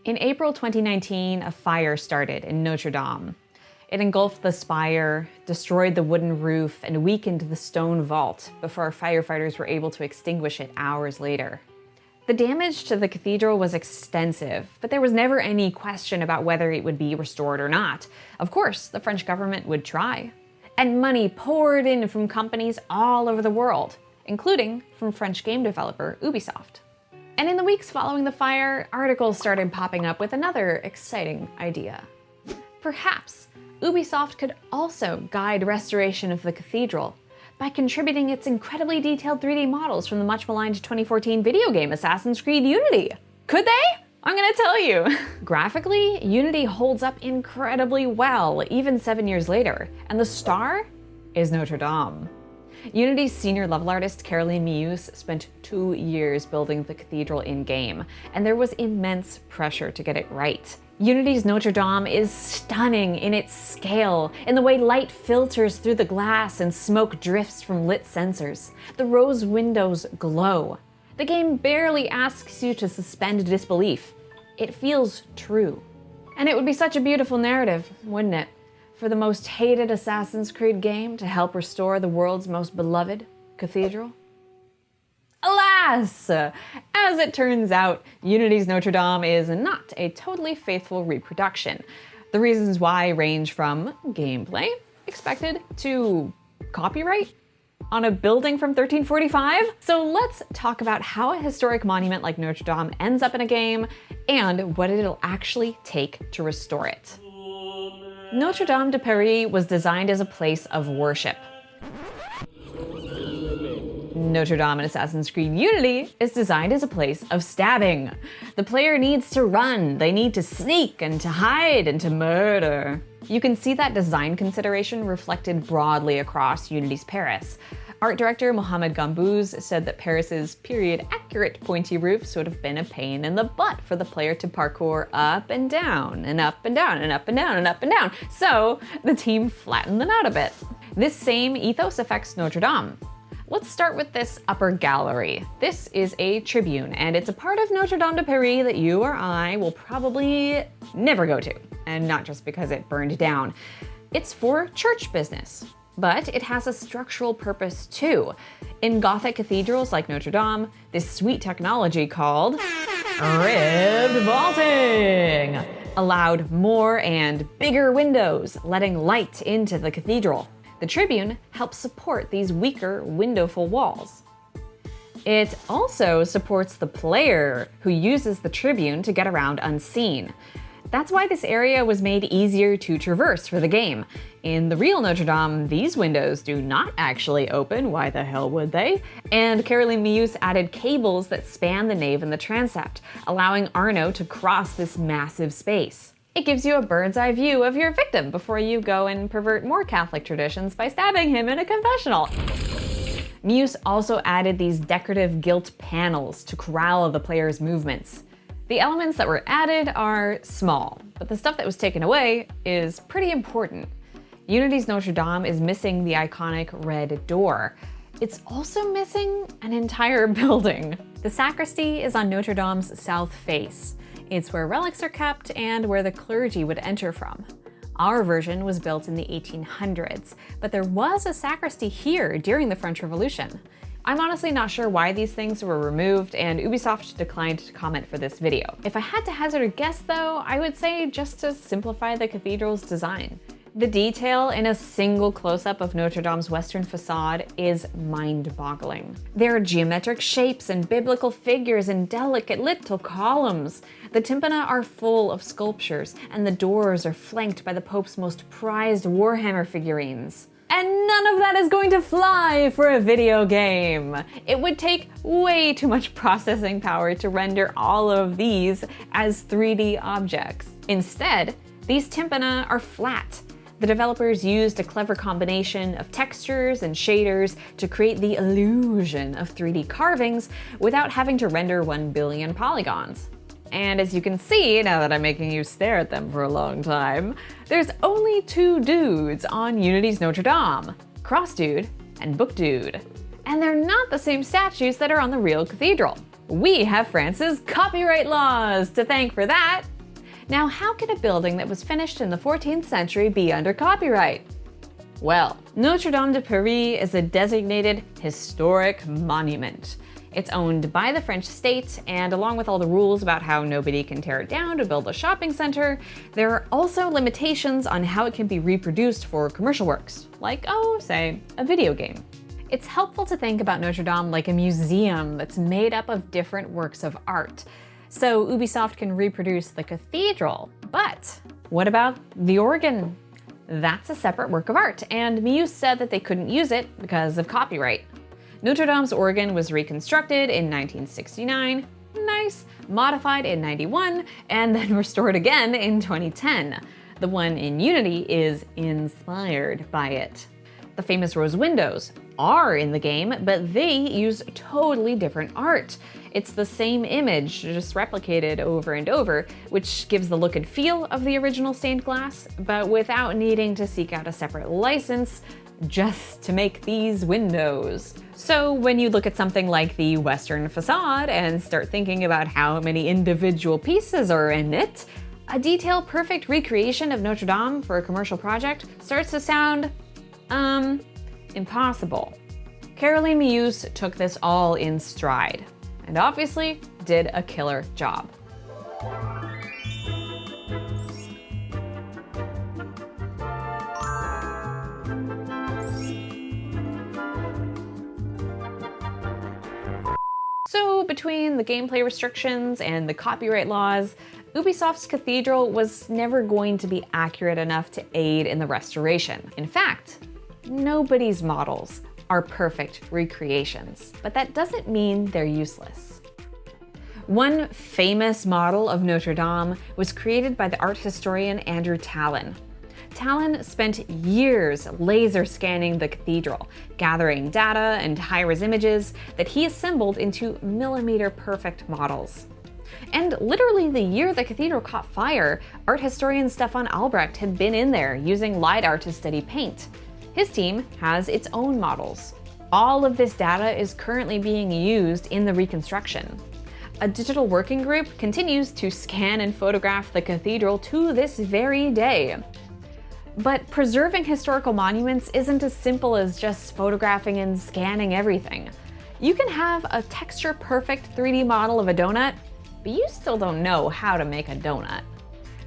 In April 2019, a fire started in Notre Dame. It engulfed the spire, destroyed the wooden roof, and weakened the stone vault before firefighters were able to extinguish it hours later. The damage to the cathedral was extensive, but there was never any question about whether it would be restored or not. Of course, the French government would try. And money poured in from companies all over the world, including from French game developer Ubisoft. And in the weeks following the fire, articles started popping up with another exciting idea. Perhaps Ubisoft could also guide restoration of the cathedral by contributing its incredibly detailed 3D models from the much-maligned 2014 video game Assassin's Creed Unity. Could they? I'm gonna tell you. Graphically, Unity holds up incredibly well, even 7 years later, and the star is Notre Dame. Unity's senior level artist Caroline Mius spent 2 years building the cathedral in-game, and there was immense pressure to get it right. Unity's Notre Dame is stunning in its scale, in the way light filters through the glass and smoke drifts from lit sensors. The rose windows glow. The game barely asks you to suspend disbelief. It feels true. And it would be such a beautiful narrative, wouldn't it? For the most hated Assassin's Creed game to help restore the world's most beloved cathedral? Alas! As it turns out, Unity's Notre Dame is not a totally faithful reproduction. The reasons why range from gameplay, expected, to copyright on a building from 1345. So let's talk about how a historic monument like Notre Dame ends up in a game and what it'll actually take to restore it. Notre Dame de Paris was designed as a place of worship. Notre Dame in Assassin's Creed Unity is designed as a place of stabbing. The player needs to run, they need to sneak and to hide and to murder. You can see that design consideration reflected broadly across Unity's Paris. Art director Mohamed Gambouze said that Paris's period-accurate pointy roofs would have been a pain in the butt for the player to parkour up and down, and up and down, and up and down, and up and down. So the team flattened them out a bit. This same ethos affects Notre Dame. Let's start with this upper gallery. This is a tribune, and it's a part of Notre Dame de Paris that you or I will probably never go to, and not just because it burned down. It's for church business, but it has a structural purpose too. In Gothic cathedrals like Notre Dame, this sweet technology called ribbed vaulting allowed more and bigger windows, letting light into the cathedral. The tribune helps support these weaker windowful walls. It also supports the player, who uses the tribune to get around unseen. That's why this area was made easier to traverse for the game. In the real Notre Dame, these windows do not actually open, why the hell would they? And Caroline Mius added cables that span the nave and the transept, allowing Arnaud to cross this massive space. It gives you a bird's eye view of your victim before you go and pervert more Catholic traditions by stabbing him in a confessional. Mius also added these decorative gilt panels to corral the player's movements. The elements that were added are small, but the stuff that was taken away is pretty important. Unity's Notre Dame is missing the iconic red door. It's also missing an entire building. The sacristy is on Notre Dame's south face. It's where relics are kept and where the clergy would enter from. Our version was built in the 1800s, but there was a sacristy here during the French Revolution. I'm honestly not sure why these things were removed, and Ubisoft declined to comment for this video. If I had to hazard a guess though, I would say just to simplify the cathedral's design. The detail in a single close-up of Notre Dame's western facade is mind-boggling. There are geometric shapes and biblical figures and delicate little columns. The tympana are full of sculptures, and the doors are flanked by the Pope's most prized Warhammer figurines. And none of that is going to fly for a video game. It would take way too much processing power to render all of these as 3D objects. Instead, these tympana are flat. The developers used a clever combination of textures and shaders to create the illusion of 3D carvings without having to render 1 billion polygons. And as you can see, now that I'm making you stare at them for a long time, there's only 2 dudes on Unity's Notre Dame, Cross Dude and Book Dude. And they're not the same statues that are on the real cathedral. We have France's copyright laws to thank for that. Now, how can a building that was finished in the 14th century be under copyright? Well, Notre Dame de Paris is a designated historic monument. It's owned by the French state, and along with all the rules about how nobody can tear it down to build a shopping center, there are also limitations on how it can be reproduced for commercial works, like, say, a video game. It's helpful to think about Notre Dame like a museum that's made up of different works of art. So Ubisoft can reproduce the cathedral, but what about the organ? That's a separate work of art, and Miyus said that they couldn't use it because of copyright. Notre Dame's organ was reconstructed in 1969, nice, modified in 91, and then restored again in 2010. The one in Unity is inspired by it. The famous rose windows are in the game, but they use totally different art. It's the same image, just replicated over and over, which gives the look and feel of the original stained glass, but without needing to seek out a separate license just to make these windows. So when you look at something like the Western facade and start thinking about how many individual pieces are in it, a detail perfect recreation of Notre Dame for a commercial project starts to sound, impossible. Caroline Miyus took this all in stride, and obviously did a killer job. So between the gameplay restrictions and the copyright laws, Ubisoft's cathedral was never going to be accurate enough to aid in the restoration. In fact, nobody's models are perfect recreations, but that doesn't mean they're useless. One famous model of Notre Dame was created by the art historian Andrew Tallon. Tallon spent years laser scanning the cathedral, gathering data and high-res images that he assembled into millimeter-perfect models. And literally the year the cathedral caught fire, art historian Stefan Albrecht had been in there using LiDAR to study paint. His team has its own models. All of this data is currently being used in the reconstruction. A digital working group continues to scan and photograph the cathedral to this very day. But preserving historical monuments isn't as simple as just photographing and scanning everything. You can have a texture-perfect 3D model of a donut, but you still don't know how to make a donut.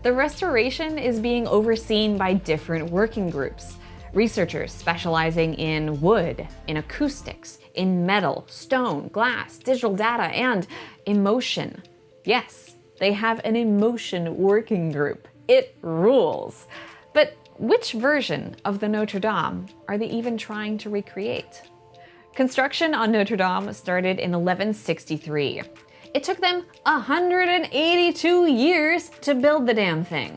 The restoration is being overseen by different working groups. Researchers specializing in wood, in acoustics, in metal, stone, glass, digital data, and emotion. Yes, they have an emotion working group. It rules. But which version of the Notre Dame are they even trying to recreate? Construction on Notre Dame started in 1163. It took them 182 years to build the damn thing.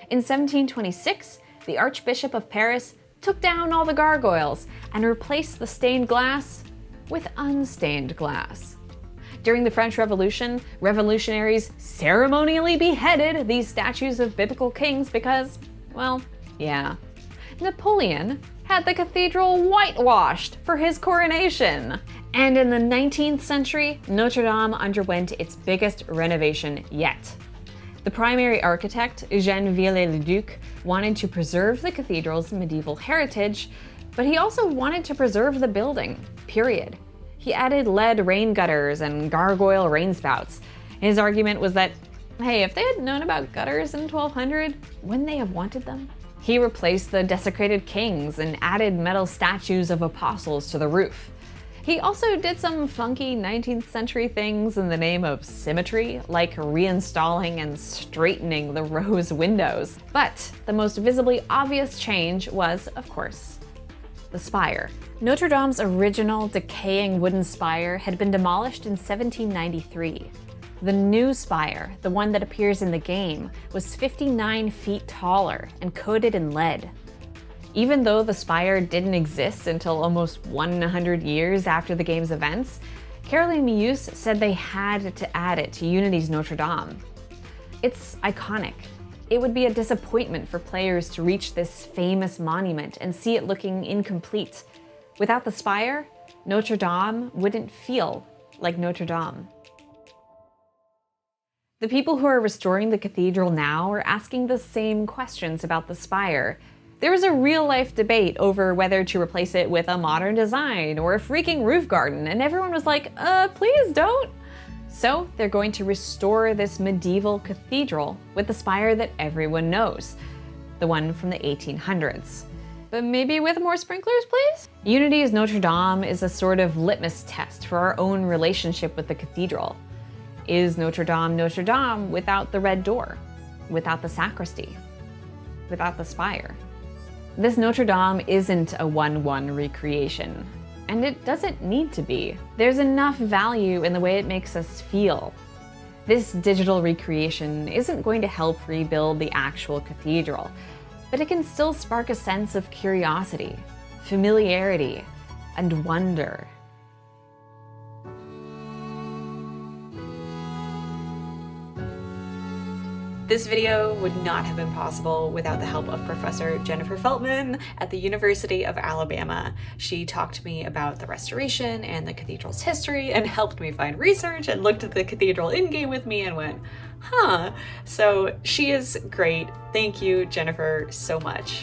In 1726, the Archbishop of Paris took down all the gargoyles and replaced the stained glass with unstained glass. During the French Revolution, revolutionaries ceremonially beheaded these statues of biblical kings because, well, yeah. Napoleon had the cathedral whitewashed for his coronation. And in the 19th century, Notre Dame underwent its biggest renovation yet. The primary architect, Eugène Viollet-le-Duc, wanted to preserve the cathedral's medieval heritage, but he also wanted to preserve the building, period. He added lead rain gutters and gargoyle rain spouts. His argument was that, hey, if they had known about gutters in 1200, wouldn't they have wanted them? He replaced the desecrated kings and added metal statues of apostles to the roof. He also did some funky 19th century things in the name of symmetry, like reinstalling and straightening the rose windows. But the most visibly obvious change was, of course, the spire. Notre Dame's original decaying wooden spire had been demolished in 1793. The new spire, the one that appears in the game, was 59 feet taller and coated in lead. Even though the spire didn't exist until almost 100 years after the game's events, Caroline Miyus said they had to add it to Unity's Notre Dame. It's iconic. It would be a disappointment for players to reach this famous monument and see it looking incomplete. Without the spire, Notre Dame wouldn't feel like Notre Dame. The people who are restoring the cathedral now are asking the same questions about the spire. There was a real-life debate over whether to replace it with a modern design or a freaking roof garden, and everyone was like, please don't. So they're going to restore this medieval cathedral with the spire that everyone knows, the one from the 1800s. But maybe with more sprinklers, please? Unity's Notre Dame is a sort of litmus test for our own relationship with the cathedral. Is Notre Dame without the red door, without the sacristy, without the spire? This Notre Dame isn't a 1-1 recreation, and it doesn't need to be. There's enough value in the way it makes us feel. This digital recreation isn't going to help rebuild the actual cathedral, but it can still spark a sense of curiosity, familiarity, and wonder. This video would not have been possible without the help of Professor Jennifer Feltman at the University of Alabama. She talked to me about the restoration and the cathedral's history and helped me find research and looked at the cathedral in-game with me and went, huh. So she is great. Thank you, Jennifer, so much.